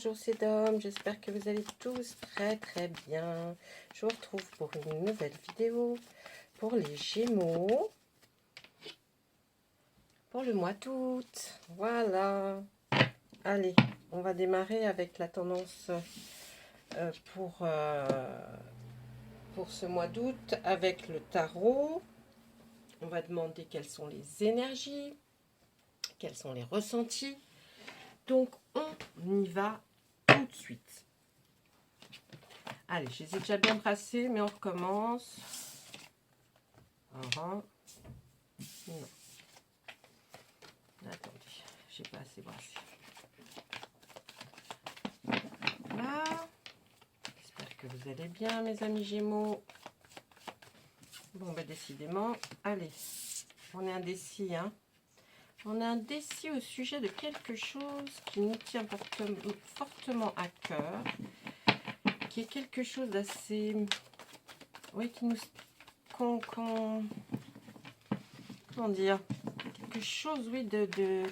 bonjour c'est Dom, j'espère que vous allez tous très très bien. Je vous retrouve pour une nouvelle vidéo pour les Gémeaux, pour le mois d'août. Voilà, allez, on va démarrer avec la tendance pour ce mois d'août avec le tarot. On va demander quelles sont les énergies, quels sont les ressentis. Donc on y va tout de suite. Allez, je les ai déjà bien brassés, mais on recommence. Non. Attendez, j'ai pas assez brassé. Là. J'espère que vous allez bien, mes amis Gémeaux. Bon, ben décidément, allez, on est indécis, hein. On est indécis au sujet de quelque chose qui nous tient fortement à cœur, qui est quelque chose d'assez, oui, qui nous, comment dire, quelque chose, oui,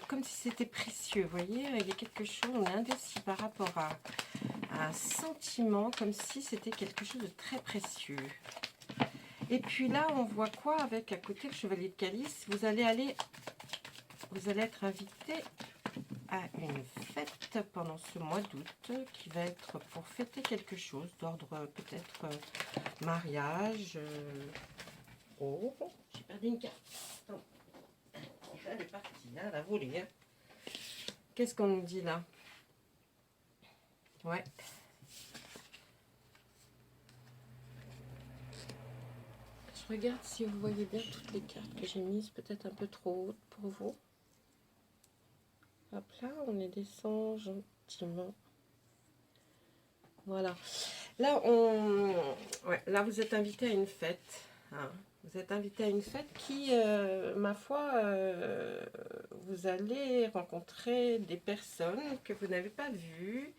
comme si c'était précieux, vous voyez, il y a quelque chose, on est indécis par rapport à un sentiment, comme si c'était quelque chose de très précieux. Et puis là, on voit quoi avec à côté le chevalier de calice? Vous allez être invité à une fête pendant ce mois d'août qui va être pour fêter quelque chose d'ordre peut-être mariage. Oh, j'ai perdu une carte. Attends. Elle est partie, hein, elle a volé. Hein. Qu'est-ce qu'on nous dit là? Ouais. Je regarde si vous voyez bien toutes les cartes que j'ai mises, peut-être un peu trop hautes pour vous. Hop là, on les descend gentiment. Voilà. Là, là vous êtes invité à une fête. Hein. Vous êtes invité à une fête qui, ma foi, vous allez rencontrer des personnes que vous n'avez pas vues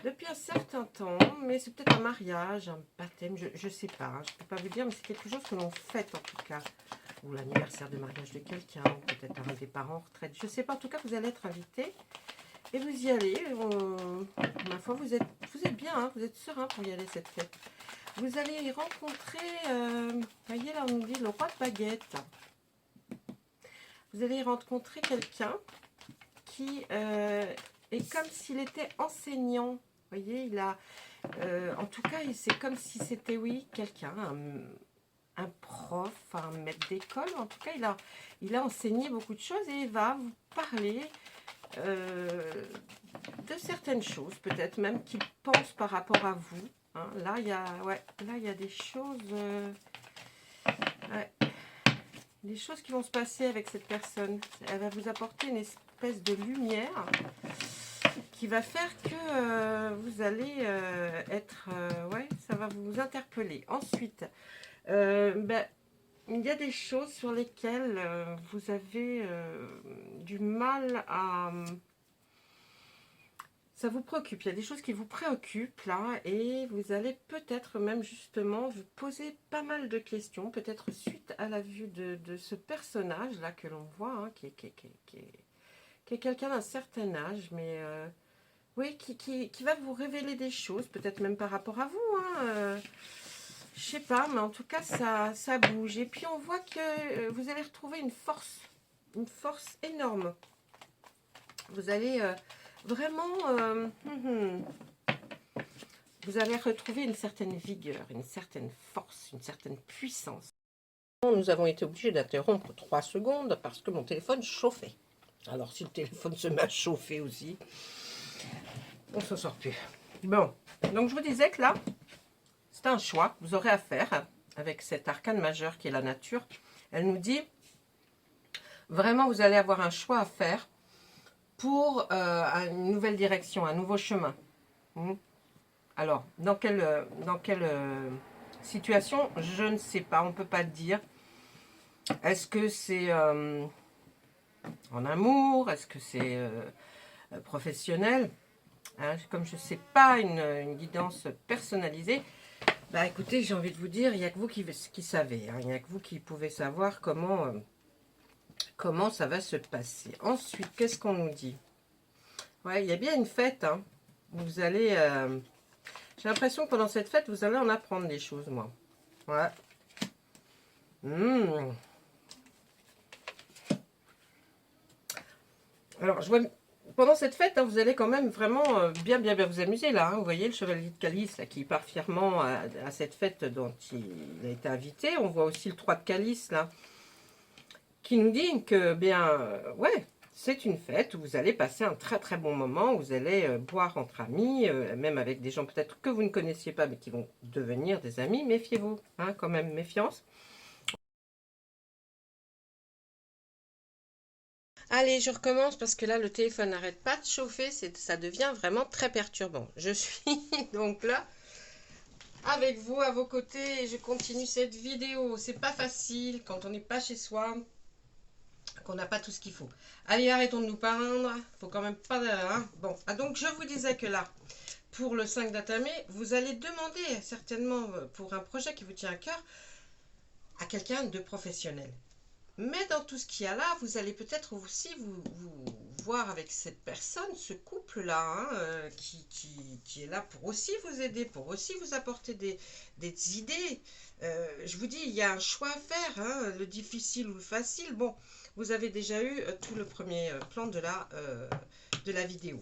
depuis un certain temps, mais c'est peut-être un mariage, un baptême, je ne sais pas, hein, je ne peux pas vous dire, mais c'est quelque chose que l'on fête en tout cas, ou l'anniversaire de mariage de quelqu'un, peut-être un des parents en retraite, je ne sais pas, en tout cas vous allez être invité, et vous y allez, ma foi vous êtes bien, hein, vous êtes serein pour y aller cette fête. Vous allez y rencontrer, vous voyez là on nous dit le roi de baguette, vous allez y rencontrer quelqu'un qui est comme s'il était enseignant. Vous voyez, il a, en tout cas, c'est comme si c'était, oui, quelqu'un, un prof, un maître d'école. En tout cas, il a enseigné beaucoup de choses et il va vous parler de certaines choses, peut-être même qu'il pense par rapport à vous. Hein. Là, il y a des choses... ouais, des choses qui vont se passer avec cette personne. Elle va vous apporter une espèce de lumière qui va faire que vous allez être... ouais, ça va vous interpeller. Ensuite, il y a des choses sur lesquelles vous avez du mal à... ça vous préoccupe, il y a des choses qui vous préoccupent là et vous allez peut-être même justement vous poser pas mal de questions, peut-être suite à la vue de ce personnage là que l'on voit, hein, qui est quelqu'un d'un certain âge, mais oui, qui va vous révéler des choses, peut-être même par rapport à vous, hein, je sais pas, mais en tout cas ça bouge. Et puis on voit que vous allez retrouver une force énorme. Vous allez... vraiment, vous allez retrouver une certaine vigueur, une certaine force, une certaine puissance. Nous avons été obligés d'interrompre 3 secondes parce que mon téléphone chauffait. Alors si le téléphone se met à chauffer aussi, on ne s'en sort plus. Bon, donc je vous disais que là, c'est un choix que vous aurez à faire avec cet arcane majeur qui est la nature. Elle nous dit, vraiment vous allez avoir un choix à faire pour une nouvelle direction, un nouveau chemin. Alors, dans quelle situation, je ne sais pas, on ne peut pas dire. Est-ce que c'est en amour? Est-ce que c'est professionnel, hein? Comme je ne sais pas une guidance personnalisée, bah écoutez, j'ai envie de vous dire, il n'y a que vous qui savez, hein, il n'y a que vous qui pouvez savoir comment ça va se passer. Ensuite, qu'est-ce qu'on nous dit? Ouais, il y a bien une fête, hein. vous allez... j'ai l'impression que pendant cette fête, vous allez en apprendre des choses, moi. Ouais. Mmh. Alors, je vois... Pendant cette fête, hein, vous allez quand même vraiment bien vous amuser, là. Hein. Vous voyez le chevalier de calice, là, qui part fièrement à cette fête dont il a été invité. On voit aussi le 3 de calice, là, qui nous dit que, bien, ouais, c'est une fête où vous allez passer un très très bon moment, où vous allez boire entre amis, même avec des gens peut-être que vous ne connaissiez pas, mais qui vont devenir des amis. Méfiez-vous, hein, quand même, méfiance. Allez, je recommence parce que là, le téléphone n'arrête pas de chauffer, ça devient vraiment très perturbant. Je suis donc là avec vous à vos côtés et je continue cette vidéo. C'est pas facile quand on n'est pas chez soi, qu'on n'a pas tout ce qu'il faut. Allez, arrêtons de nous peindre. Faut quand même pas... Hein. Bon, donc je vous disais que là, pour le 5 d'Atame, vous allez demander certainement pour un projet qui vous tient à cœur à quelqu'un de professionnel. Mais dans tout ce qu'il y a là, vous allez peut-être aussi vous voir avec cette personne, ce couple-là, hein, qui est là pour aussi vous aider, pour aussi vous apporter des idées. Je vous dis, il y a un choix à faire, hein, le difficile ou le facile. Bon, vous avez déjà eu tout le premier plan de la vidéo.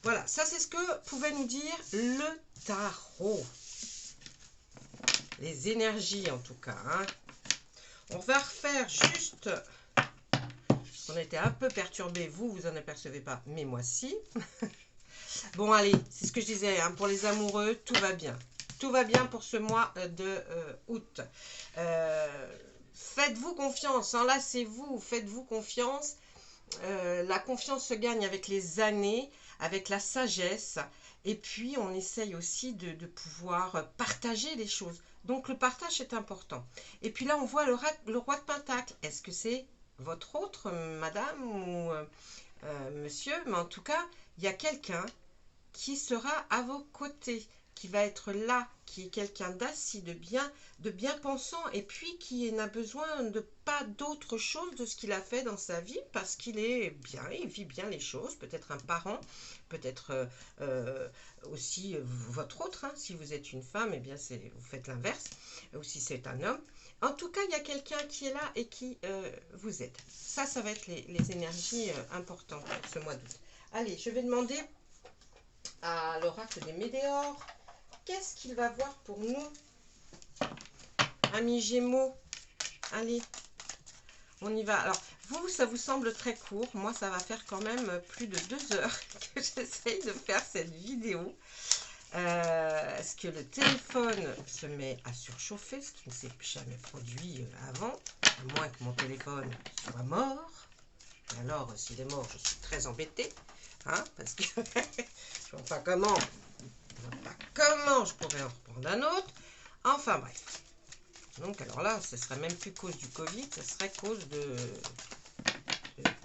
Voilà, ça c'est ce que pouvait nous dire le tarot. Les énergies en tout cas, hein. On va refaire juste... On a été un peu perturbé, vous en apercevez pas, mais moi si. Bon allez, c'est ce que je disais, hein, pour les amoureux, tout va bien. Tout va bien pour ce mois de août. Faites-vous confiance, enlacez-vous, faites-vous confiance. La confiance se gagne avec les années, avec la sagesse. Et puis on essaye aussi de pouvoir partager les choses. Donc le partage est important. Et puis là on voit le roi de Pentacle. Est-ce que c'est votre autre, madame ou monsieur? Mais en tout cas, il y a quelqu'un qui sera à vos côtés, qui va être là, qui est quelqu'un d'assis, de bien pensant, et puis qui n'a besoin de pas d'autre chose de ce qu'il a fait dans sa vie, parce qu'il est bien, il vit bien les choses, peut-être un parent, peut-être aussi votre autre, hein, si vous êtes une femme, eh bien vous faites l'inverse, ou si c'est un homme. En tout cas, il y a quelqu'un qui est là et qui vous aide. Ça va être les énergies importantes ce mois d'août. Allez, je vais demander à l'oracle des Médéors. Qu'est-ce qu'il va voir pour nous, amis Gémeaux? Allez, on y va. Alors, vous, ça vous semble très court. Moi, ça va faire quand même plus de 2 heures que j'essaye de faire cette vidéo. Est-ce que le téléphone se met à surchauffer, ce qui ne s'est jamais produit avant, à moins que mon téléphone soit mort. Alors, s'il est mort, je suis très embêtée, hein, parce que je vois pas comment je pourrais en reprendre un autre. Enfin bref. Donc alors là, ce serait même plus cause du Covid, ce serait cause de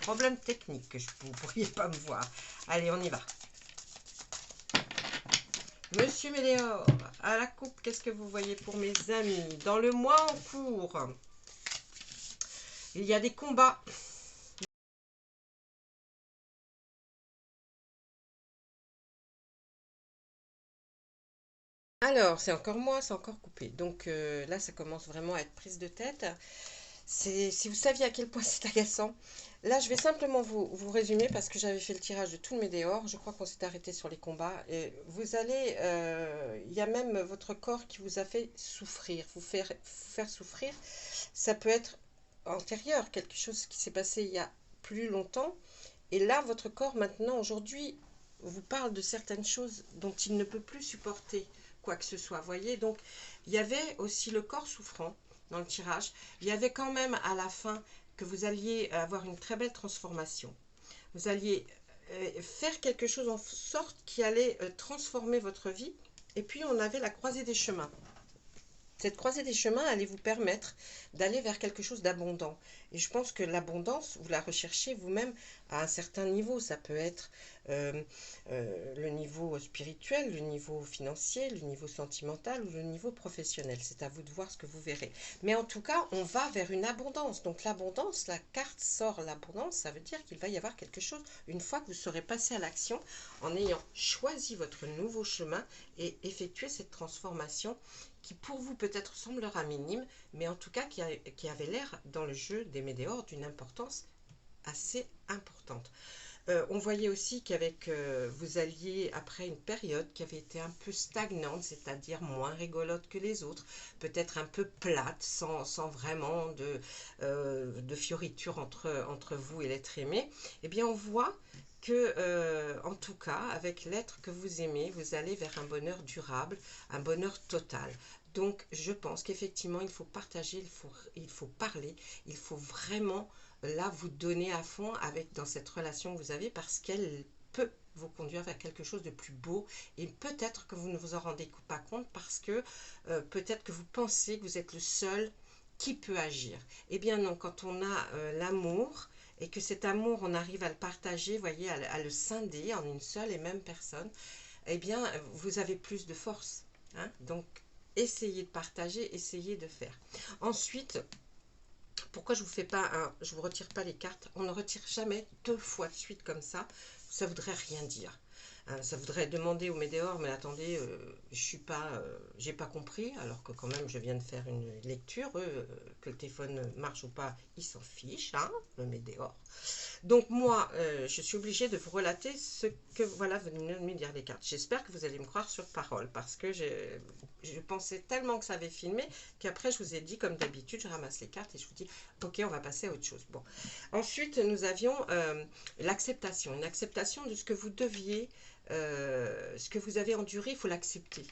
problèmes techniques que vous ne pourriez pas me voir. Allez, on y va. Monsieur Méléor, à la coupe, qu'est-ce que vous voyez pour mes amis? Dans le mois en cours, il y a des combats. Alors, c'est encore moi, c'est encore coupé. Donc là, ça commence vraiment à être prise de tête. Si vous saviez à quel point c'est agaçant. Là, je vais simplement vous résumer parce que j'avais fait le tirage de tous mes dehors. Je crois qu'on s'est arrêté sur les combats. Et vous allez... il y a même votre corps qui vous a fait souffrir, faire souffrir. Ça peut être antérieur, quelque chose qui s'est passé il y a plus longtemps. Et là, votre corps, maintenant, aujourd'hui, vous parle de certaines choses dont il ne peut plus supporter quoi que ce soit. Voyez, donc, il y avait aussi le corps souffrant dans le tirage. Il y avait quand même à la fin que vous alliez avoir une très belle transformation. Vous alliez faire quelque chose en sorte qui allait transformer votre vie. Et puis, on avait la croisée des chemins. Cette croisée des chemins allait vous permettre d'aller vers quelque chose d'abondant. Et je pense que l'abondance, vous la recherchez vous-même à un certain niveau. Ça peut être euh, le niveau spirituel, le niveau financier, le niveau sentimental ou le niveau professionnel. C'est à vous de voir ce que vous verrez. Mais en tout cas, on va vers une abondance. Donc l'abondance, la carte sort l'abondance, ça veut dire qu'il va y avoir quelque chose une fois que vous serez passé à l'action en ayant choisi votre nouveau chemin et effectué cette transformation qui pour vous peut-être semblera minime, mais en tout cas qui avait l'air dans le jeu des météores d'une importance assez importante. On voyait aussi qu'avec vous alliez après une période qui avait été un peu stagnante, c'est-à-dire moins rigolote que les autres, peut-être un peu plate, sans vraiment de fioriture entre vous et l'être aimé, eh bien on voit que, en tout cas, avec l'être que vous aimez, vous allez vers un bonheur durable, un bonheur total. Donc, je pense qu'effectivement, il faut partager, il faut parler, il faut vraiment, là, vous donner à fond dans cette relation que vous avez parce qu'elle peut vous conduire vers quelque chose de plus beau et peut-être que vous ne vous en rendez pas compte parce que peut-être que vous pensez que vous êtes le seul qui peut agir. Eh bien non, quand on a l'amour, et que cet amour, on arrive à le partager, voyez, à le scinder en une seule et même personne, eh bien, vous avez plus de force. Hein. Donc, essayez de partager, essayez de faire. Ensuite, pourquoi je vous retire pas les cartes? On ne retire jamais 2 fois de suite comme ça voudrait rien dire. Ça voudrait demander au météore, mais attendez, j'ai pas compris, alors que quand même je viens de faire une lecture, que le téléphone marche ou pas, il s'en fiche, hein, le météore. Donc moi, je suis obligée de vous relater ce que voilà venez de me dire les cartes. J'espère que vous allez me croire sur parole, parce que je pensais tellement que ça avait filmé, qu'après je vous ai dit, comme d'habitude, je ramasse les cartes et je vous dis, ok, on va passer à autre chose. Bon. Ensuite, nous avions l'acceptation, une acceptation de ce que vous deviez, ce que vous avez enduré, il faut l'accepter.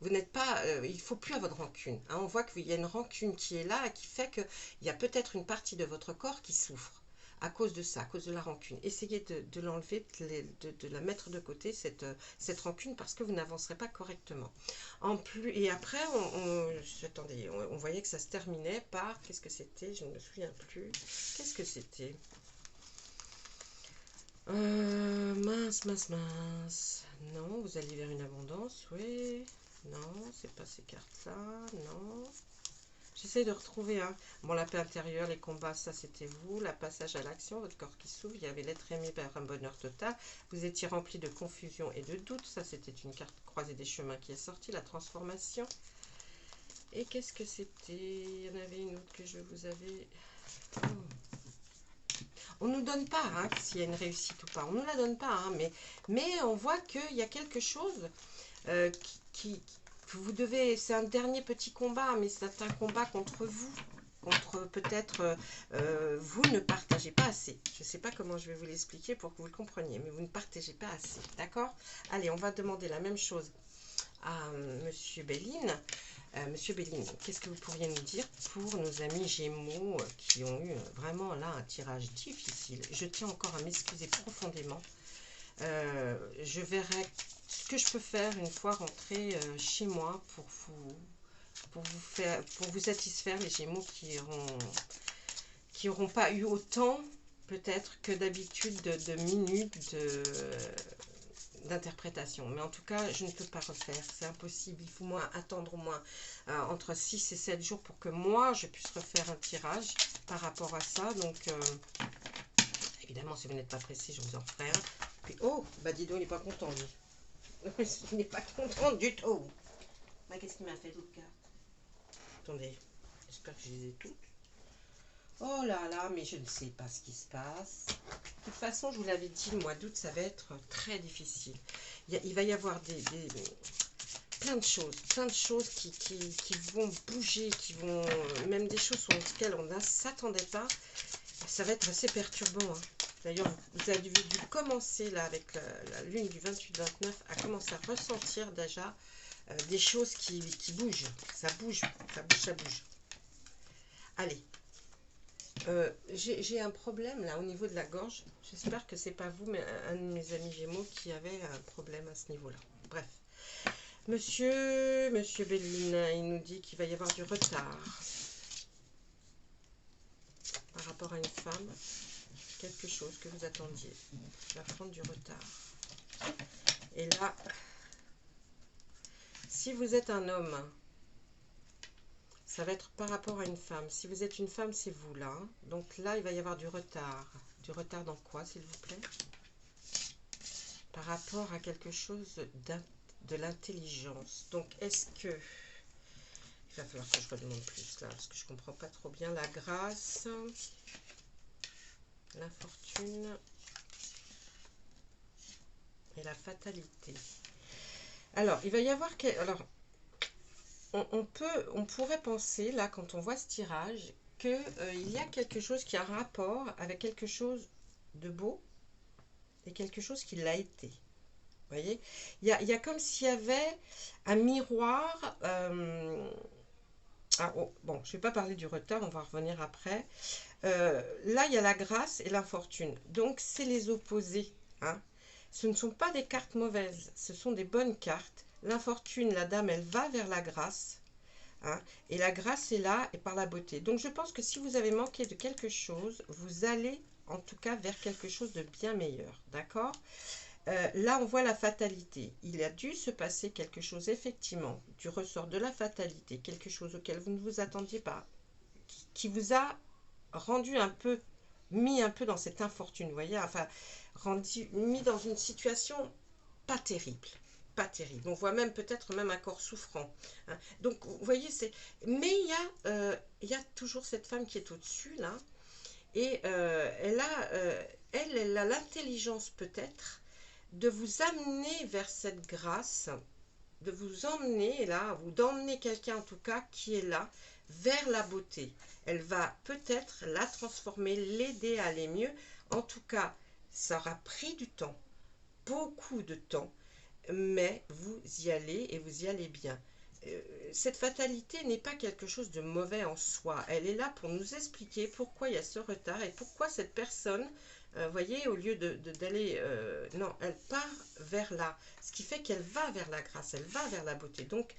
Vous n'êtes pas, il ne faut plus avoir de rancune. Hein. On voit qu'il y a une rancune qui est là et qui fait qu'il y a peut-être une partie de votre corps qui souffre à cause de ça, à cause de la rancune. Essayez de l'enlever, de la mettre de côté, cette rancune, parce que vous n'avancerez pas correctement. En plus, et après, attendez, on voyait que ça se terminait par, qu'est-ce que c'était? Je ne me souviens plus. Qu'est-ce que c'était? Mince. Non, vous allez vers une abondance, oui. Non, c'est pas ces cartes-là, non. J'essaie de retrouver un. Bon, la paix intérieure, les combats, ça c'était vous. La passage à l'action, votre corps qui s'ouvre. Il y avait l'être aimé vers un bonheur total. Vous étiez rempli de confusion et de doute. Ça c'était une carte croisée des chemins qui est sortie. La transformation. Et qu'est-ce que c'était? Il y en avait une autre que je vous avais. Oh. On ne nous donne pas hein, s'il y a une réussite ou pas. On ne nous la donne pas. Hein, mais on voit qu'il y a quelque chose que vous devez... C'est un dernier petit combat, mais c'est un combat contre vous. Contre peut-être vous ne partagez pas assez. Je ne sais pas comment je vais vous l'expliquer pour que vous le compreniez, mais vous ne partagez pas assez. D'accord? Allez, on va demander la même chose à Monsieur Béline. Monsieur Béline, qu'est-ce que vous pourriez nous dire pour nos amis Gémeaux qui ont eu vraiment là un tirage difficile? Je tiens encore à m'excuser profondément. Je verrai ce que je peux faire une fois rentré chez moi pour vous satisfaire, les Gémeaux qui auront pas eu autant peut-être que d'habitude de minutes d'interprétation. Mais en tout cas, je ne peux pas refaire. C'est impossible. Il faut attendre au moins entre 6 et 7 jours pour que moi, je puisse refaire un tirage par rapport à ça. Donc, évidemment, si vous n'êtes pas pressé, je vous en ferai un. Puis, oh, bah dis donc, il n'est pas content, lui. Il n'est pas content du tout. Bah, qu'est-ce qu'il m'a fait d'autres cartes? Attendez, j'espère que je les ai toutes. Oh là là, mais je ne sais pas ce qui se passe. De toute façon, je vous l'avais dit, le mois d'août, ça va être très difficile. Il va y avoir plein de choses qui vont bouger, même des choses sur lesquelles on ne s'attendait pas. Ça va être assez perturbant. Hein. D'ailleurs, vous avez dû commencer là avec la lune du 28-29 à commencer à ressentir déjà des choses qui bougent. Ça bouge. Allez. J'ai un problème là au niveau de la gorge. J'espère que c'est pas vous, mais un de mes amis Gémeaux qui avait un problème à ce niveau-là. Bref. Monsieur Béline, il nous dit qu'il va y avoir du retard par rapport à une femme, quelque chose que vous attendiez, qui va prendre du retard. Et là, si vous êtes un homme, ça va être par rapport à une femme. Si vous êtes une femme, c'est vous là. Donc là, il va y avoir du retard. Du retard dans quoi, s'il vous plaît? Par rapport à quelque chose de l'intelligence. Donc, est-ce que... Il va falloir que je redemande plus là, parce que je ne comprends pas trop bien. La grâce, l'infortune et la fatalité. Alors, il va y avoir... Alors, on pourrait penser, là, quand on voit ce tirage, qu'il y a quelque chose qui a rapport avec quelque chose de beau et quelque chose qui l'a été. Vous voyez, il y a comme s'il y avait un miroir. Bon, je ne vais pas parler du retard, on va revenir après. Là, il y a la grâce et l'infortune. Donc, c'est les opposés. Hein. Ce ne sont pas des cartes mauvaises, ce sont des bonnes cartes. L'infortune, la dame, elle va vers la grâce. Hein, et la grâce est là et par la beauté. Donc, je pense que si vous avez manqué de quelque chose, vous allez en tout cas vers quelque chose de bien meilleur. D'accord ? Là, on voit la fatalité. Il a dû se passer quelque chose, effectivement, du ressort de la fatalité, quelque chose auquel vous ne vous attendiez pas, qui vous a rendu un peu, mis un peu dans cette infortune, vous voyez, enfin, mis dans une situation pas terrible. Pas terrible. On voit même peut-être même un corps souffrant. Hein. Donc, vous voyez, c'est... Mais il y a toujours cette femme qui est au-dessus, là, et elle a l'intelligence peut-être de vous amener vers cette grâce, de vous emmener là, ou d'emmener quelqu'un en tout cas qui est là, vers la beauté. Elle va peut-être la transformer, l'aider à aller mieux. En tout cas, ça aura pris du temps, beaucoup de temps, mais vous y allez et vous y allez bien. Cette fatalité n'est pas quelque chose de mauvais en soi. Elle est là pour nous expliquer pourquoi il y a ce retard et pourquoi cette personne, voyez, au lieu d'aller... non, elle part vers là. Ce qui fait qu'elle va vers la grâce, elle va vers la beauté. Donc,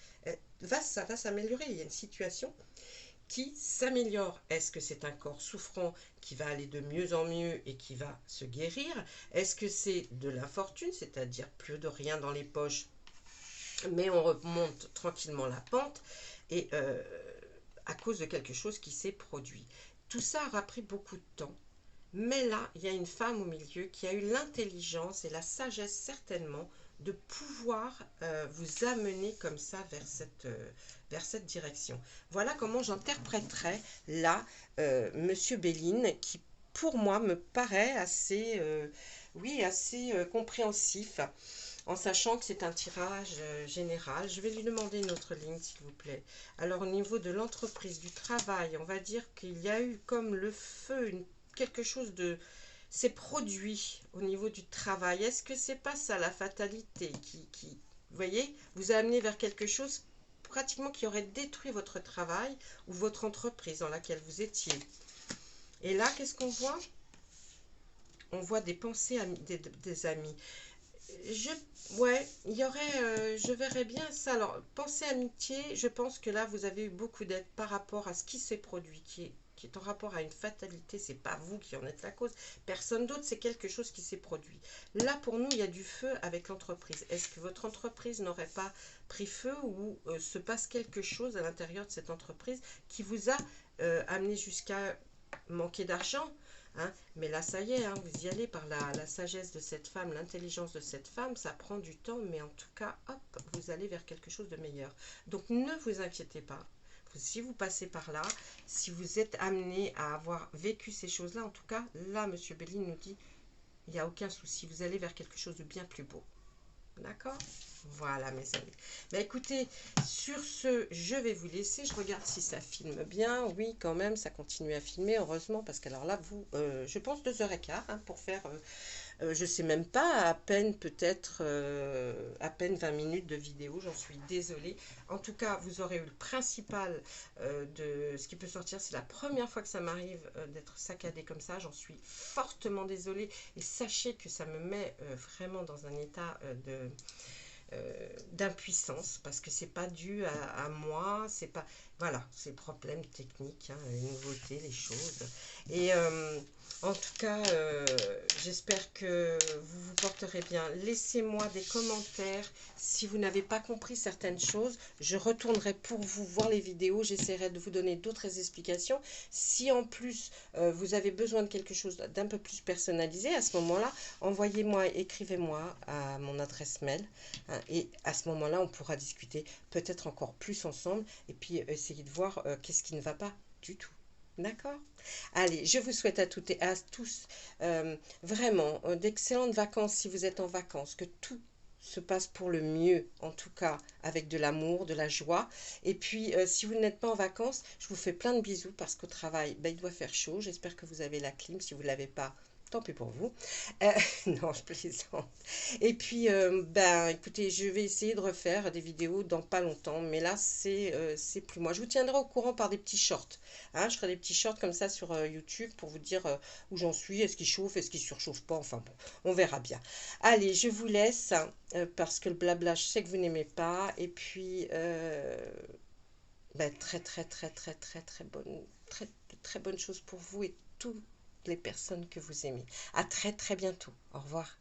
ça va s'améliorer. Il y a une situation qui s'améliore. Est-ce que c'est un corps souffrant qui va aller de mieux en mieux et qui va se guérir? Est-ce que c'est de l'infortune, c'est-à-dire plus de rien dans les poches, mais on remonte tranquillement la pente et à cause de quelque chose qui s'est produit. Tout ça aura pris beaucoup de temps. Mais là, il y a une femme au milieu qui a eu l'intelligence et la sagesse certainement de pouvoir vous amener comme ça vers cette direction. Voilà comment j'interpréterais là Monsieur Béline, qui pour moi me paraît assez, assez compréhensif, en sachant que c'est un tirage général. Je vais lui demander une autre ligne, s'il vous plaît. Alors, au niveau de l'entreprise, du travail, on va dire qu'il y a eu comme le feu, quelque chose de... C'est produit au niveau du travail. Est-ce que c'est pas ça, la fatalité, vous voyez, vous a amené vers quelque chose pratiquement qui aurait détruit votre travail ou votre entreprise dans laquelle vous étiez? Et là, qu'est-ce qu'on voit? On voit des pensées des amis. Il y aurait, je verrais bien ça. Alors, pensée amitié, je pense que là, vous avez eu beaucoup d'aide par rapport à ce qui s'est produit, qui est en rapport à une fatalité. C'est pas vous qui en êtes la cause, personne d'autre, c'est quelque chose qui s'est produit. Là, pour nous, il y a du feu avec l'entreprise. Est-ce que votre entreprise n'aurait pas pris feu ou se passe quelque chose à l'intérieur de cette entreprise qui vous a amené jusqu'à manquer d'argent? Hein, mais là, ça y est, hein, vous y allez par la sagesse de cette femme, l'intelligence de cette femme, ça prend du temps, mais en tout cas, hop, vous allez vers quelque chose de meilleur. Donc, ne vous inquiétez pas. Si vous passez par là, si vous êtes amené à avoir vécu ces choses-là, en tout cas, là, Monsieur Béline nous dit, il n'y a aucun souci, vous allez vers quelque chose de bien plus beau. D'accord? Voilà, mes amis. Bah, écoutez, sur ce, je vais vous laisser. Je regarde si ça filme bien. Oui, quand même, ça continue à filmer, heureusement, parce qu'alors là, je pense 2h15 hein, pour faire, je sais même pas, à peine peut-être, à peine 20 minutes de vidéo. J'en suis désolée. En tout cas, vous aurez eu le principal de ce qui peut sortir. C'est la première fois que ça m'arrive d'être saccadée comme ça. J'en suis fortement désolée. Et sachez que ça me met vraiment dans un état d'impuissance, parce que c'est pas dû à moi, c'est pas, voilà, c'est problème technique, hein, les nouveautés, les choses. Et en tout cas, j'espère que vous vous porterez bien. Laissez-moi des commentaires si vous n'avez pas compris certaines choses. Je retournerai pour vous voir les vidéos, j'essaierai de vous donner d'autres explications. Si en plus vous avez besoin de quelque chose d'un peu plus personnalisé, à ce moment-là, envoyez-moi, écrivez-moi à mon adresse mail, hein, et à ce moment-là, on pourra discuter peut-être encore plus ensemble et puis essayer de voir qu'est-ce qui ne va pas du tout. D'accord? Allez, je vous souhaite à toutes et à tous vraiment d'excellentes vacances si vous êtes en vacances, que tout se passe pour le mieux, en tout cas avec de l'amour, de la joie. Et puis, si vous n'êtes pas en vacances, je vous fais plein de bisous parce qu'au travail, ben, il doit faire chaud. J'espère que vous avez la clim. Si vous ne l'avez pas, tant pis pour vous. Non, je plaisante. Et puis, ben, écoutez, je vais essayer de refaire des vidéos dans pas longtemps, mais là, c'est plus moi. Je vous tiendrai au courant par des petits shorts. Hein, je ferai des petits shorts comme ça sur YouTube pour vous dire où j'en suis, est-ce qu'il chauffe, est-ce qu'il surchauffe pas, enfin bon, on verra bien. Allez, je vous laisse parce que le blabla, je sais que vous n'aimez pas. Et puis, ben, très bonne chose pour vous et toutes les personnes que vous aimez. À très bientôt. Au revoir.